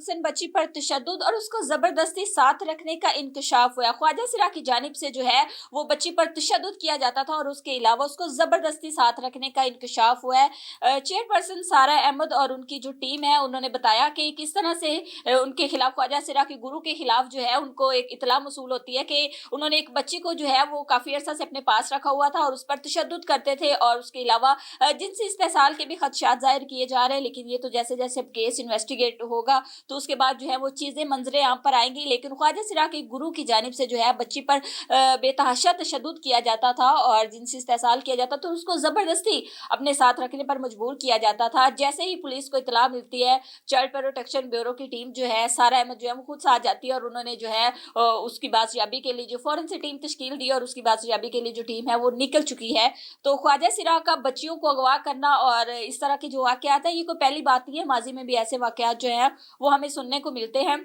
कमसिन बच्ची पर तशद्दुद और उसको जबरदस्ती साथ रखने का इंकशाफ हुआ। ख्वाजा सिरा की जानिब से जो है वो बच्ची पर तशद्दुद किया जाता था और उसके अलावा उसको जबरदस्ती साथ रखने का इंकशाफ हुआ है। चेयरपर्सन सारा अहमद और उनकी जो टीम है उन्होंने बताया कि किस तरह से उनके खिलाफ, ख्वाजा सिरा के गुरु के खिलाफ जो है उनको एक इतला मसूल होती है कि उन्होंने एक बच्ची को जो है वो काफी अरसा से अपने पास रखा हुआ था और उस पर तशद्दुद करते थे और उसके अलावा जिनसी इस्तेसाल के भी खदशात जाहिर किए जा रहे हैं। लेकिन ये तो जैसे जैसे अब केस इन्वेस्टिगेट होगा तो उसके बाद जो है वो चीजें मंजरे आम पर आएंगी। लेकिन ख्वाजा सिरा के गुरु की जानिब से जो है बच्ची पर बेतहाशा तशद्दुद किया जाता था और जिनसी इस्तेसाल किया जाता तो उसको जबरदस्ती अपने साथ रखने पर मजबूर किया जाता था। जैसे ही पुलिस को इतला मिलती है, चाइल्ड प्रोटेक्शन ब्यूरो की टीम जो है, सारा अहमद जो है वो खुद साथ जाती है और उन्होंने जो है उसकी बाजियाबी के लिए जो फौरन से टीम तश्कील दी और उसकी बाजियाबी के लिए जो टीम है वो निकल चुकी है। तो ख्वाजा सिरा का बच्चियों को अगवा करना और इस तरह के जो वाकयात है ये कोई पहली बात नहीं है, माजी में भी ऐसे वाकयात जो है वो हमें सुनने को मिलते हैं।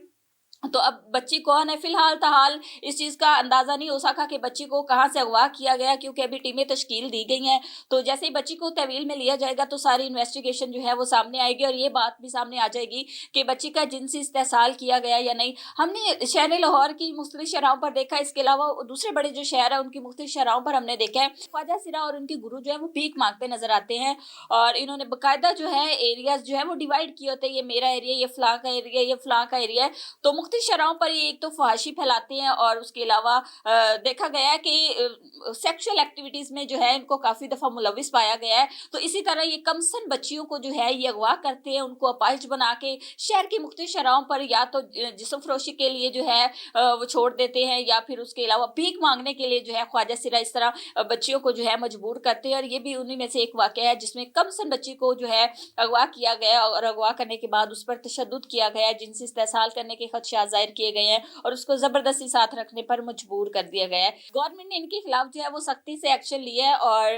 तो अब बच्ची कौन है, फिलहाल ताहाल इस चीज का अंदाजा नहीं हो सका कि बच्ची को कहां से अगवा किया गया, क्योंकि अभी टीमें तश्कील दी गई हैं। तो जैसे ही बच्ची को तहवील में लिया जाएगा तो सारी इन्वेस्टिगेशन जो है वो सामने आएगी और ये बात भी सामने आ जाएगी कि बच्ची का जिनसी इस्तेसाल किया गया या नहीं। हमने शहर लाहौर की मुख्तलिफ शहरों पर देखा, इसके अलावा दूसरे बड़े जो शहर है उनकी मुख्तलिफ शहरों पर हमने देखा है ख्वाजा सिरा और उनके गुरु जो है वो भीख मांगते नजर आते हैं और इन्होंने बाकायदा जो है एरियाज जो है वो डिवाइड किए होते हैं, ये मेरा एरिया, ये फलां का एरिया, ये फलां का एरिया है। तो मुख्तलिफ शहरों पर ये एक तो फहाशी फैलाते हैं और उसके अलावा देखा गया है कि सेक्सुअल एक्टिविटीज में जो है इनको काफी दफा मुलविस पाया गया है। तो इसी तरह ये कमसन बच्चियों को जो है ये अगवा करते हैं, उनको अपाहिज बना के शहर की मुख्तलिफ शहरों पर या तो जिस्म फरोशी के लिए जो है वो छोड़ देते हैं या फिर उसके अलावा भीख मांगने के लिए जो है ख्वाजा सिरा इस तरह बच्चियों को जो है मजबूर करते हैं। और ये भी उन्हीं में से एक वाकया है जिसमें कमसन बच्ची को जो है अगवा किया गया और अगवा करने के बाद उस पर तशद्दुद किया गया, जिनसे इस्तेसाल करने के खदशात जाहिर किए गए हैं और उसको जबरदस्ती साथ रखने पर मजबूर कर दिया गया है। गवर्नमेंट ने इनके खिलाफ जो है वो सख्ती से एक्शन लिया है और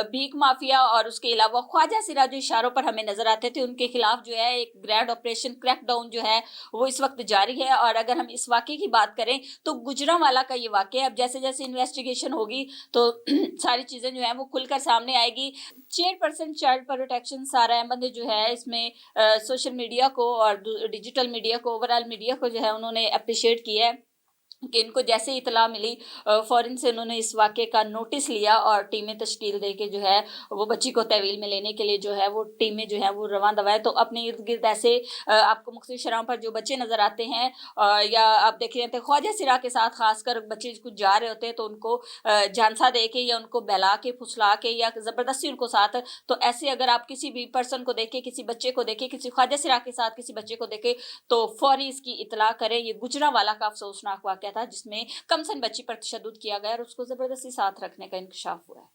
भीख माफिया और उसके अलावा ख्वाजा सिरा जो इशारों पर हमें नजर आते थे उनके खिलाफ जो है एक ग्रैंड ऑपरेशन क्रैकडाउन जो है वो इस वक्त जारी है। और अगर हम इस वाकये की बात करें तो गुजरांवाला का ये वाकया, अब जैसे जैसे इन्वेस्टिगेशन होगी तो सारी चीजें जो है वो खुलकर सामने आएगी। चेयरपर्सन चाइल्ड प्रोटेक्शन सारा अहमद ने जो है इसमें सोशल मीडिया को और डिजिटल मीडिया को, ओवरऑल मीडिया को जो है उन्होंने अप्रिशिएट किया है कि इनको जैसे इतला मिली फौरन से उन्होंने इस वाक़े का नोटिस लिया और टीमें तश्कील दे के जो है वो बच्ची को तहवील में लेने के लिए जो है वो टीमें जो है वो रवां दवा है। तो अपने इर्द गिर्द ऐसे आपको मुख्तलिफ शहरों पर जो बच्चे नज़र आते हैं या आप देख रहे हैं ख्वाजा सिरा के साथ खासकर बच्चे कुछ जा रहे होते हैं तो उनको झांसा दे के या उनको बहला के फुसला के या ज़बरदस्ती उनको साथ, तो ऐसे अगर आप किसी भी पर्सन को देखें, किसी बच्चे को देखें, किसी ख्वाजा सिरा के साथ किसी बच्चे को देखें तो फौरी इसकी इतला करें। ये गुजरांवाला का अफसोसनाक वाक़या था जिसमें कमसन बच्ची पर तशद्दुद किया गया और उसको जबरदस्ती साथ रखने का इंकशाफ हुआ है।